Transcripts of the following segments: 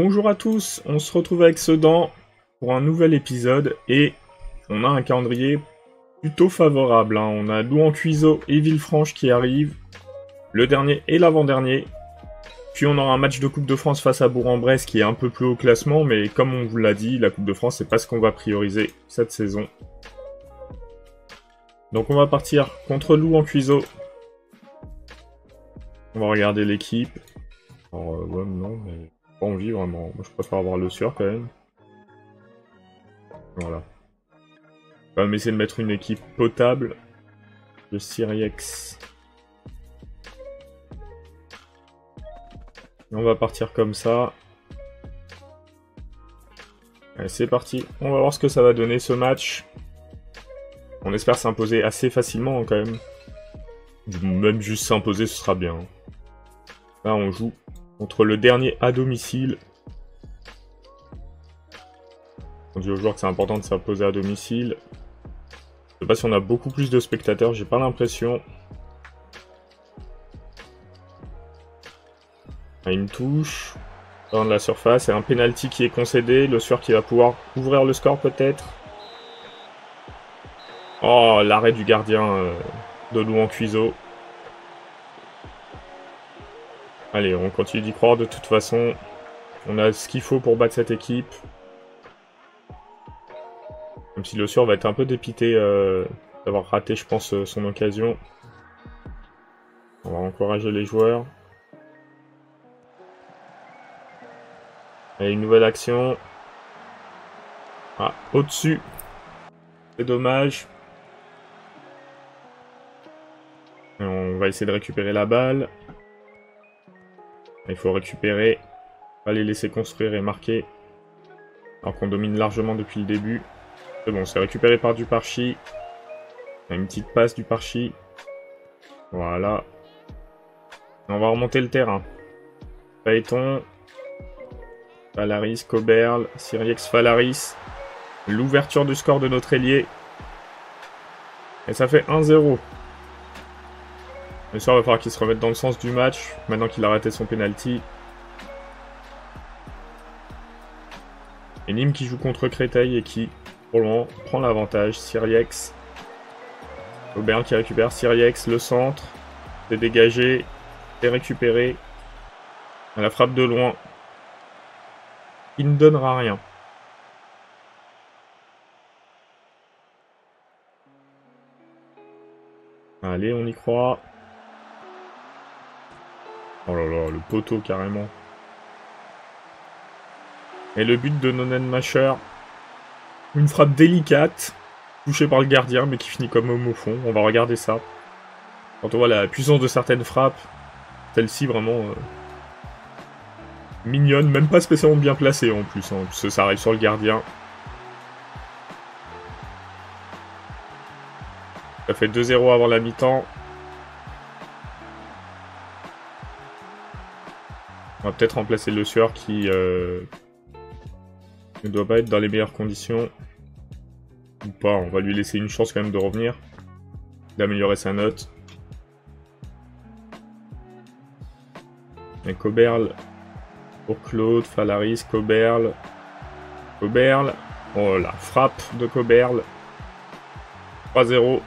Bonjour à tous, on se retrouve avec Sedan pour un nouvel épisode et on a un calendrier plutôt favorable. On a Louan-Cuiseaux et Villefranche qui arrivent, le dernier et l'avant-dernier. Puis on aura un match de Coupe de France face à Bourg-en-Bresse qui est un peu plus haut classement, mais comme on vous l'a dit, la Coupe de France c'est pas ce qu'on va prioriser cette saison. Donc on va partir contre Louan-Cuiseaux. On va regarder l'équipe. Alors ouais, non, mais pas envie vraiment. Moi je préfère avoir le Sueur quand même. Voilà. On va essayer de mettre une équipe potable. Le Siriex. On va partir comme ça. Allez, c'est parti. On va voir ce que ça va donner ce match. On espère s'imposer assez facilement quand même. Même juste s'imposer, ce sera bien. Là, on joue contre le dernier à domicile. On dit aux joueurs que c'est important de s'imposer à domicile. Je sais pas si on a beaucoup plus de spectateurs, j'ai pas l'impression. Une touche dans la surface et un penalty qui est concédé. Le Sueur qui va pouvoir ouvrir le score peut-être. Oh, l'arrêt du gardien de Louan-Cuiseaux. Allez, on continue d'y croire de toute façon. On a ce qu'il faut pour battre cette équipe. Même si le Sueur va être un peu dépité d'avoir raté, je pense, son occasion. On va encourager les joueurs. Allez, une nouvelle action. Ah, au-dessus. C'est dommage. Et on va essayer de récupérer la balle. Il faut récupérer. Pas les laisser construire et marquer. Alors qu'on domine largement depuis le début. C'est bon, c'est récupéré par Duparchi. Une petite passe Duparchi. Voilà. On va remonter le terrain. Phaéton. Falaris, Coberle, Siriex, Falaris. L'ouverture du score de notre ailier. Et ça fait 1-0. Le soir, il va falloir qu'il se remette dans le sens du match, maintenant qu'il a raté son penalty. Et Nîmes qui joue contre Créteil et qui, pour le moment, prend l'avantage. Siriex. Coberle qui récupère. Siriex, le centre. C'est dégagé. C'est récupéré. À la frappe de loin. Il ne donnera rien. Allez, on y croit. Oh là là, le poteau carrément. Et le but de Nonenmacher. Une frappe délicate. Touchée par le gardien, mais qui finit comme homme au fond. On va regarder ça. Quand on voit la puissance de certaines frappes, celle-ci vraiment... mignonne, même pas spécialement bien placée en plus, hein, parce que ça arrive sur le gardien. Ça fait 2-0 avant la mi-temps. On va peut-être remplacer le Sueur qui ne doit pas être dans les meilleures conditions. Ou pas, on va lui laisser une chance quand même de revenir. D'améliorer sa note. Et Coberle pour Claude, Falaris, Coberle. Coberle. Oh, la frappe de Coberle. 3-0.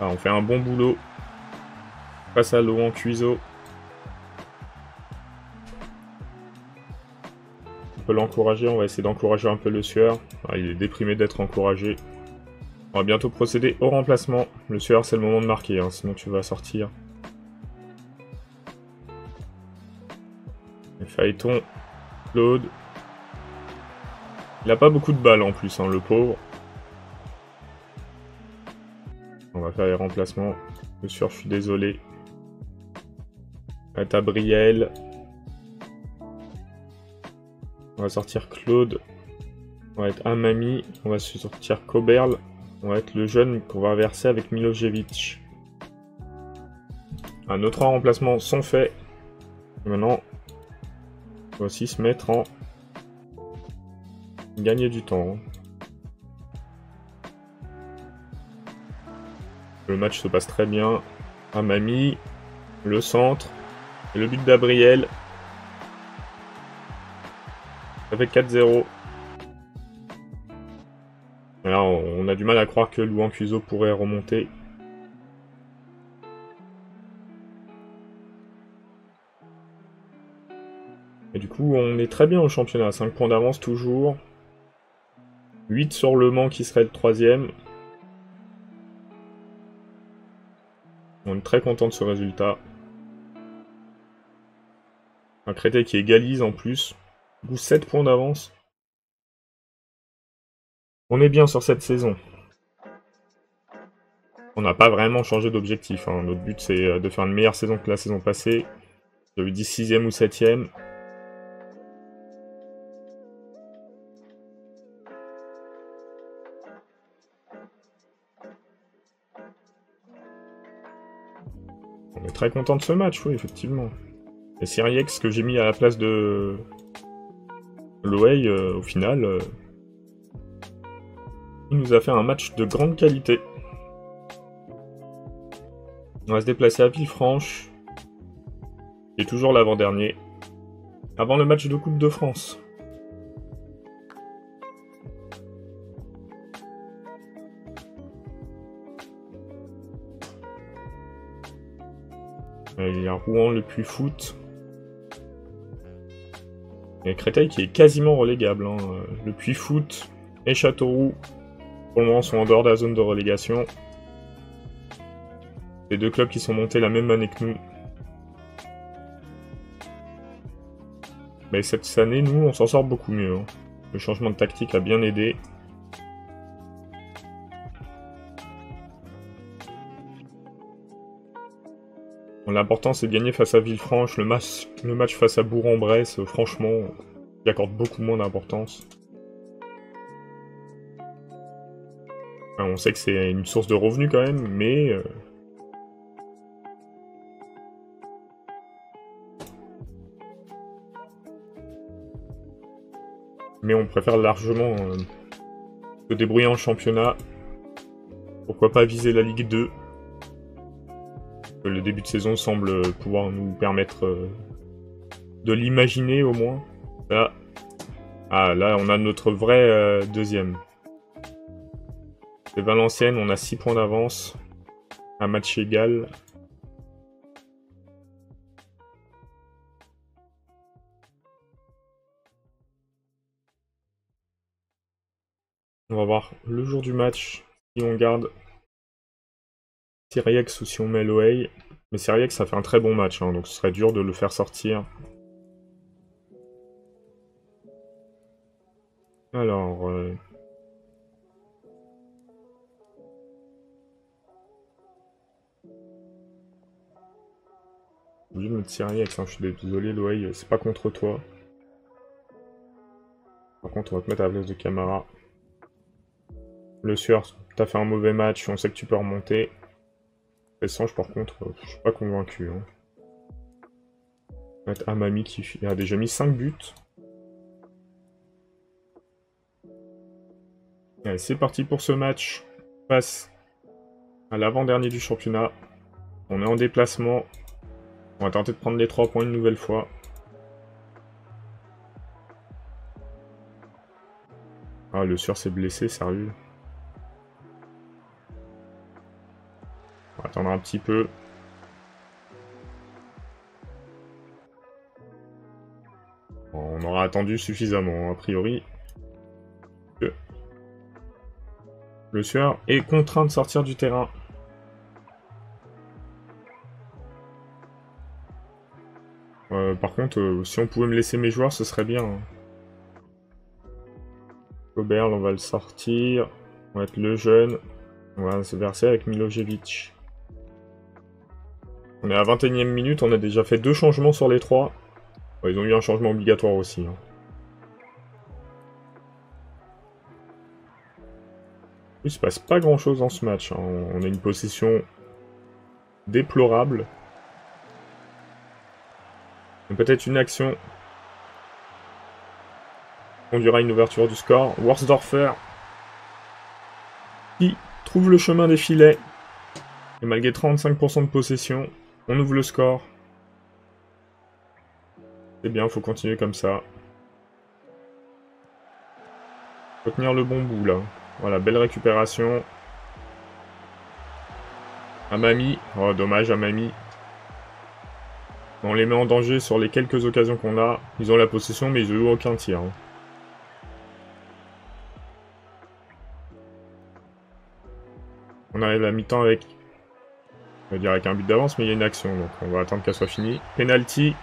Ah, on fait un bon boulot. Face à Louan-Cuiseaux. On peut l'encourager, on va essayer d'encourager un peu le Sueur. Ah, il est déprimé d'être encouragé. On va bientôt procéder au remplacement. Le Sueur, c'est le moment de marquer, hein, sinon tu vas sortir. Et Phaéton, Claude. Il a pas beaucoup de balles en plus, hein, le pauvre. On va faire les remplacements. Le Sueur, je suis désolé. On va être à Brielle. On va sortir Claude. On va être Amami. On va sortir Coberle. On va être le jeune qu'on va inverser avec Milojevic. Un autre remplacement sont faits. Maintenant, on va aussi se mettre en... gagner du temps. Le match se passe très bien. Amami. Le centre. Et le but d'Abriel. Ça fait 4-0. Là, on a du mal à croire que Louan Cuiseau pourrait remonter. Et du coup, on est très bien au championnat. 5 points d'avance toujours. 8 sur Le Mans qui serait le 3ème. On est très content de ce résultat. Un Créteil qui égalise en plus. Du coup, 7 points d'avance. On est bien sur cette saison. On n'a pas vraiment changé d'objectif. Hein. Notre but, c'est de faire une meilleure saison que la saison passée. J'avais dit 6ème ou 7ème. On est très content de ce match, oui, effectivement. Et Siriex, que j'ai mis à la place de Loeil, au final, il nous a fait un match de grande qualité. On va se déplacer à Villefranche, qui est toujours l'avant-dernier, avant le match de Coupe de France. Il y a Rouen, le Puy-Foot. Et Créteil qui est quasiment relégable. Hein. Le Puy-Foot et Châteauroux, pour le moment, sont en dehors de la zone de relégation. Les deux clubs qui sont montés la même année que nous. Mais cette année, nous, on s'en sort beaucoup mieux. Hein. Le changement de tactique a bien aidé. L'important, c'est de gagner face à Villefranche. Le match face à Bourg-en-Bresse, franchement, il accorde beaucoup moins d'importance. Enfin, on sait que c'est une source de revenus quand même, mais... Mais on préfère largement se débrouiller en championnat. Pourquoi pas viser la Ligue 2 ? Le début de saison semble pouvoir nous permettre de l'imaginer au moins. Là. Ah, là, on a notre vrai deuxième. C'est Valenciennes, on a 6 points d'avance. Un match égal. On va voir le jour du match, si on garde Siriex ou si on met Loeil. Mais Siriex, ça fait un très bon match, hein, donc ce serait dur de le faire sortir. Alors... J'ai oublié de mettre Siriex, hein, je suis désolé Loeil, c'est pas contre toi. Par contre, on va te mettre à la place de Camara. Le Sueur, t'as fait un mauvais match, on sait que tu peux remonter. Sange, par contre, je suis pas convaincu. Hein. On va mettre Amami qui a déjà mis 5 buts. Allez, c'est parti pour ce match. Face à l'avant-dernier du championnat. On est en déplacement. On va tenter de prendre les 3 points une nouvelle fois. Ah, le Sueur s'est blessé, sérieux. On va attendre un petit peu. On aura attendu suffisamment, a priori. Le Sueur est contraint de sortir du terrain. Par contre, si on pouvait me laisser mes joueurs, ce serait bien. Hein. Oberl, on va le sortir. On va être le jeune. On va se verser avec Milojevic. On est à 21ème minute, on a déjà fait 2 changements sur les 3. Ils ont eu un changement obligatoire aussi. Hein. Il se passe pas grand chose dans ce match. Hein. On a une possession déplorable. Peut-être une action conduira à une ouverture du score. Worsdorfer qui trouve le chemin des filets. Et malgré 35% de possession, On ouvre le score. C'est bien, faut continuer comme ça. Faut tenir le bon bout, là. Voilà, belle récupération. Amami. Oh, dommage, Amami. On les met en danger sur les quelques occasions qu'on a. Ils ont la possession, mais ils n'ont eu aucun tir. Hein. On arrive à mi-temps avec... On va dire avec un but d'avance, mais il y a une action, donc on va attendre qu'elle soit finie. Penalty.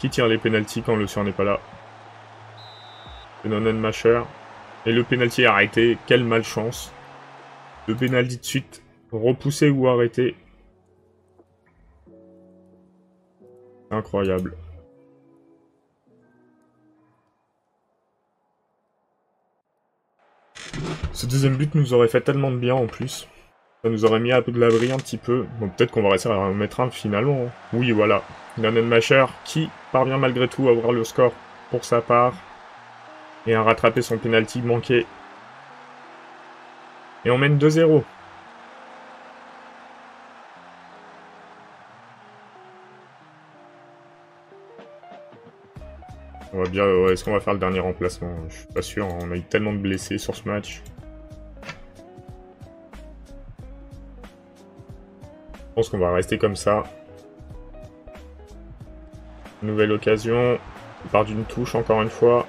Qui tire les penalties quand le Sueur n'est pas là? C'est Nonnenmacher. Et le penalty est arrêté. Quelle malchance. Deux penalty de suite. Repoussé ou arrêté. Incroyable. Ce deuxième but nous aurait fait tellement de bien en plus. Ça nous aurait mis un peu de l'abri un petit peu. Bon, peut-être qu'on va réussir à en mettre un finalement. Oui, voilà. Nonnenmacher qui parvient malgré tout à ouvrir le score pour sa part. Et à rattraper son penalty manqué. Et on mène 2-0. On va bien... Est-ce qu'on va faire le dernier remplacement? Je suis pas sûr. On a eu tellement de blessés sur ce match. Je pense qu'on va rester comme ça. Nouvelle occasion. Il part d'une touche encore une fois.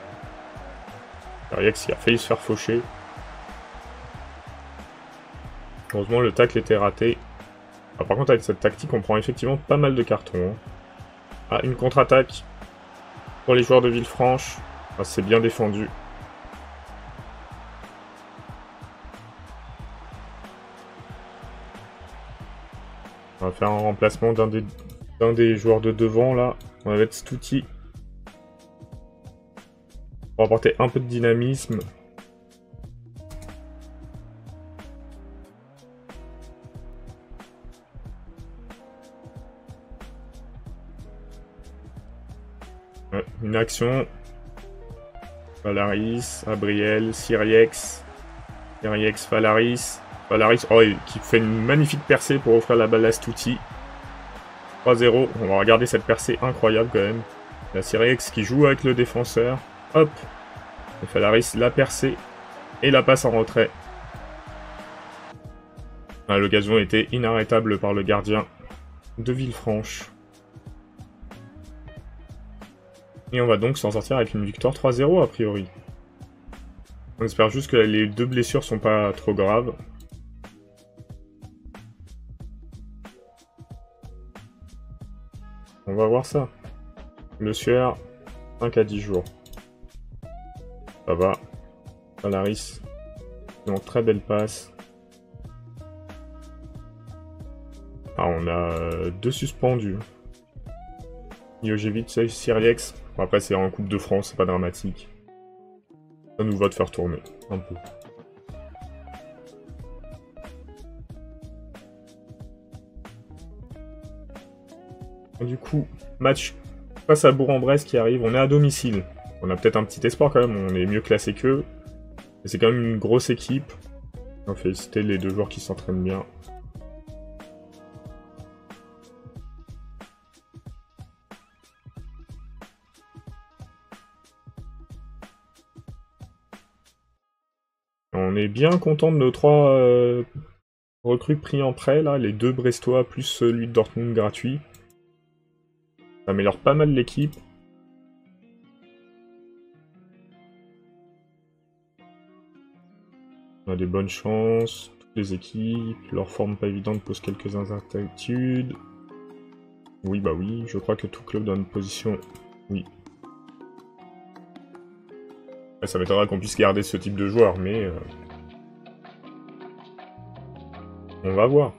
Siriex a failli se faire faucher. Heureusement le tacle était raté. Ah, par contre avec cette tactique on prend effectivement pas mal de cartons. Hein. Ah, une contre-attaque pour les joueurs de Villefranche. Ah, c'est bien défendu. On va faire un remplacement d'un des joueurs de devant là. On va mettre Stouti. Pour apporter un peu de dynamisme. Ouais, une action. Falaris, Abriel, Siriex. Siriex, Falaris. Falaris, oh, qui fait une magnifique percée pour offrir la balle à Stouti. 3-0. On va regarder cette percée incroyable quand même. La Siriex qui joue avec le défenseur. Hop. Et Falaris la percée. Et la passe en retrait. Ah, l'occasion était inarrêtable par le gardien de Villefranche. Et on va donc s'en sortir avec une victoire 3-0 a priori. On espère juste que les deux blessures sont pas trop graves. On va voir ça. Le Sueur, 5 à 10 jours. Ça va. Falaris, non, très belle passe. Ah, on a deux suspendus. Jojevic, Siriex. Bon, après, c'est en Coupe de France, c'est pas dramatique. Ça nous va de faire tourner, un peu. Et du coup, match face à Bourg-en-Bresse qui arrive. On est à domicile. On a peut-être un petit espoir quand même, on est mieux classé qu'eux. Mais c'est quand même une grosse équipe. On va féliciter les deux joueurs qui s'entraînent bien. On est bien content de nos 3 recrues pris en prêt, là, les 2 Brestois plus celui de Dortmund gratuit. Ça améliore pas mal l'équipe. On a des bonnes chances, toutes les équipes, leur forme pas évidente pose quelques incertitudes. Oui, bah oui, je crois que tout club dans une position... Oui. Ça m'étonnerait qu'on puisse garder ce type de joueur, mais... on va voir.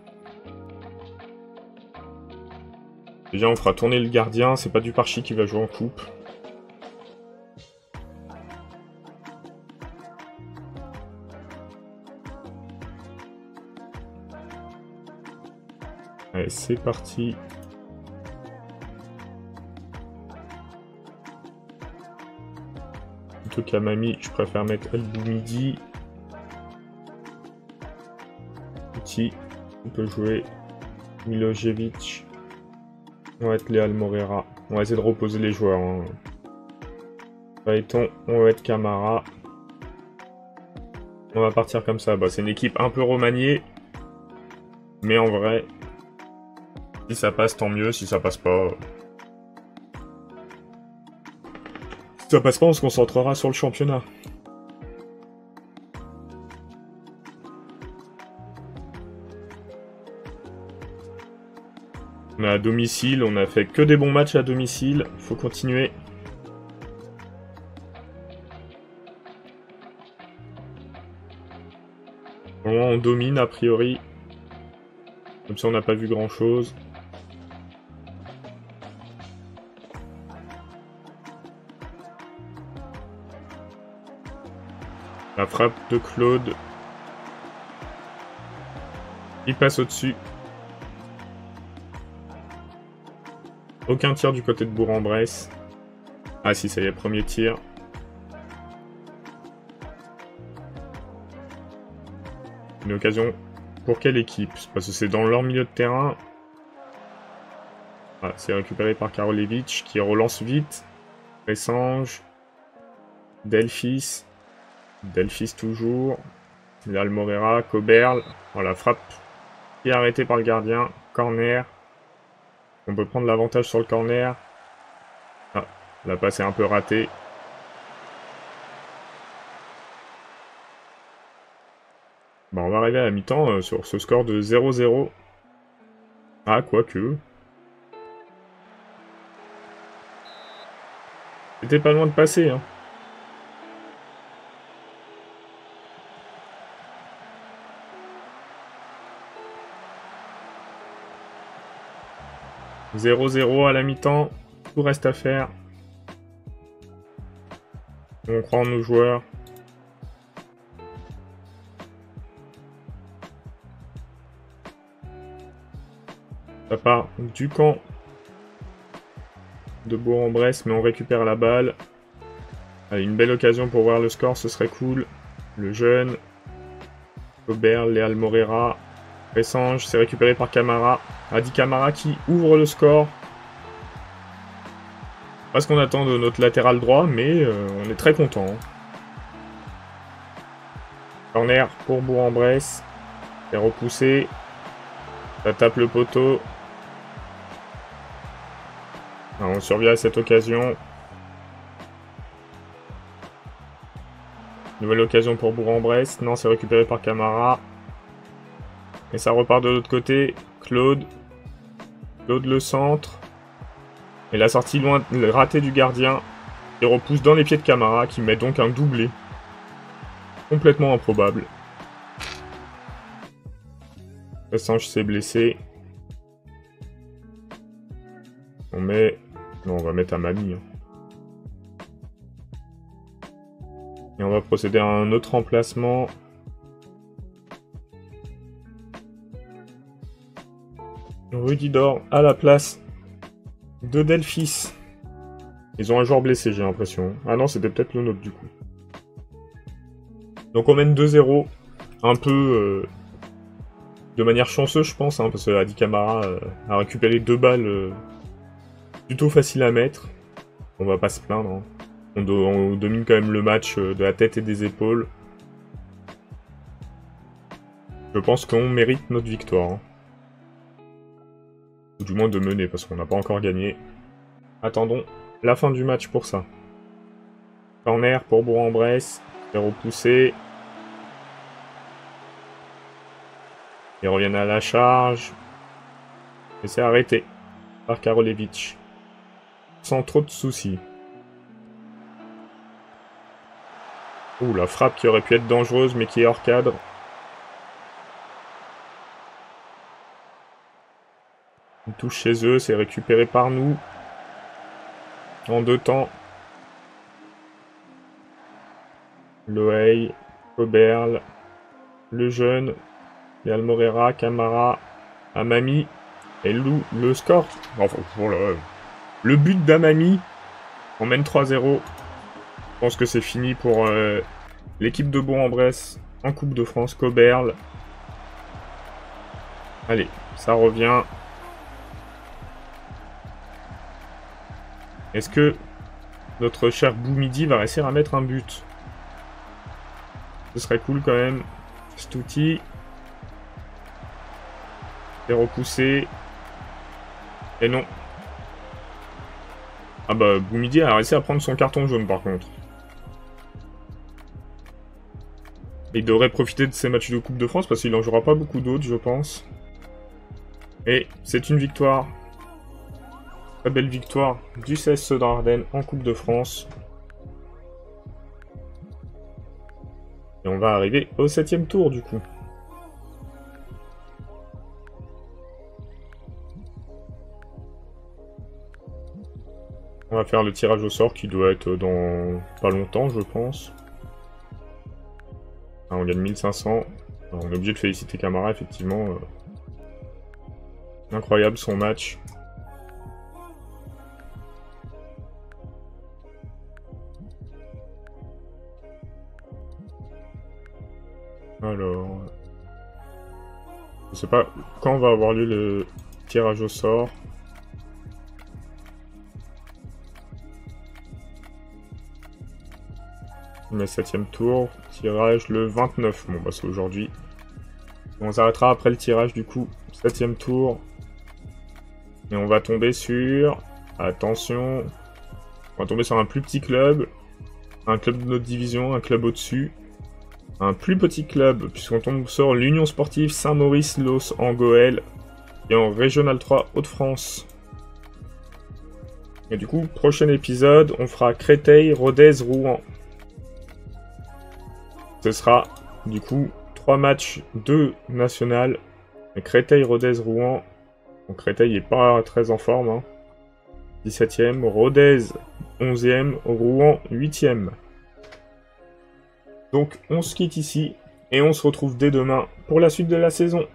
Déjà, on fera tourner le gardien, c'est pas du Parchi qui va jouer en coupe. Allez, c'est parti. Plutôt qu'à Mamie, je préfère mettre El Boumidi. Petit, on peut jouer. Milojevic. On va être Léal Morera. On va essayer de reposer les joueurs. Hein. Phaéton, on va être Camara. On va partir comme ça. Bah, c'est une équipe un peu remaniée. Mais en vrai, si ça passe, tant mieux. Si ça passe pas... Si ça passe pas, on se concentrera sur le championnat. On est à domicile, on a fait que des bons matchs à domicile. Faut continuer. Bon, on domine a priori. Comme ça on n'a pas vu grand chose. La frappe de Claude. Il passe au-dessus. Aucun tir du côté de Bourg-en-Bresse. Ah si, ça y est, premier tir. Une occasion pour quelle équipe? Parce que c'est dans leur milieu de terrain. Ah, c'est récupéré par Karolevich qui relance vite. Ressange. Delphis. Delphis toujours. Léal Morera, Coberle. Voilà, frappe qui est arrêtée par le gardien. Corner. On peut prendre l'avantage sur le corner. Ah, la passe est un peu ratée. Bon, on va arriver à la mi-temps sur ce score de 0-0. Ah, quoique. C'était pas loin de passer, hein. « 0-0 à la mi-temps, tout reste à faire. On croit en nos joueurs. Ça part du camp de Bourg-en-Bresse, mais on récupère la balle. Allez, une belle occasion pour voir le score, ce serait cool. Le jeune. Coberle, Léal Morera. Ressange, c'est récupéré par Camara. Adi Camara qui ouvre le score. Pas ce qu'on attend de notre latéral droit, mais on est très content. Corner pour Bourg-en-Bresse. C'est repoussé. Ça tape le poteau. Alors, on survient à cette occasion. Nouvelle occasion pour Bourg-en-Bresse. Non, c'est récupéré par Camara. Et ça repart de l'autre côté. Claude. Claude le centre. Et la sortie loin, le raté du gardien. Il repousse dans les pieds de Camara qui met donc un doublé. Complètement improbable. Ressange s'est blessé. On met... Non, on va mettre Amami. Hein. Et on va procéder à un autre remplacement. Rudy Dor à la place de Delphis. Ils ont un joueur blessé, j'ai l'impression. Ah non, c'était peut-être le nôtre, du coup. Donc on mène 2-0. Un peu de manière chanceuse, je pense, hein, parce que Adi Camara a récupéré 2 balles plutôt faciles à mettre. On va pas se plaindre. Hein. On domine quand même le match de la tête et des épaules. Je pense qu'on mérite notre victoire. Hein. Ou du moins de mener, parce qu'on n'a pas encore gagné. Attendons la fin du match pour ça. Corner pour Bourg-en-Bresse. C'est repoussé. Ils reviennent à la charge. Et c'est arrêté par Karolevich. Sans trop de soucis. Ouh, la frappe qui aurait pu être dangereuse, mais qui est hors cadre. Une touche chez eux, c'est récupéré par nous. En 2 temps. Loeil, Coberle, le jeune, Léal Morera, Camara, Amami, et Lou, le score. Enfin, voilà. Le but d'Amami, on mène 3-0. Je pense que c'est fini pour l'équipe de Bourg-en-Bresse en Coupe de France, Coberle. Allez, ça revient. Est-ce que notre cher Boumidi va réussir à mettre un but? Ce serait cool quand même. Stouti. C'est repoussé. Et non. Ah bah, Boumidi a réussi à prendre son carton jaune par contre. Il devrait profiter de ces matchs de Coupe de France parce qu'il n'en jouera pas beaucoup d'autres, je pense. Et c'est une victoire. Très belle victoire du CSE Dardenne en Coupe de France. Et on va arriver au 7e tour du coup. On va faire le tirage au sort qui doit être dans pas longtemps, je pense. Ah, on gagne 1500. Alors, on est obligé de féliciter Camara, effectivement. Incroyable son match. Alors... Je sais pas quand va avoir lieu le tirage au sort. Le 7e tour, tirage le 29. Bon bah c'est aujourd'hui. On s'arrêtera après le tirage du coup, 7e tour. Et on va tomber sur... Attention. On va tomber sur un plus petit club. Un club de notre division, un club au-dessus. Un plus petit club, puisqu'on tombe sur l'Union Sportive Saint-Maurice-Los en Goël. Et en Régional 3 Hauts-de-France. Et du coup, prochain épisode, on fera Créteil, Rodez, Rouen. Ce sera, du coup, 3 matchs de national. Créteil, Rodez, Rouen. Donc Créteil n'est pas très en forme. Hein. 17e, Rodez, 11e, Rouen, 8e. Donc on se quitte ici, et on se retrouve dès demain pour la suite de la saison.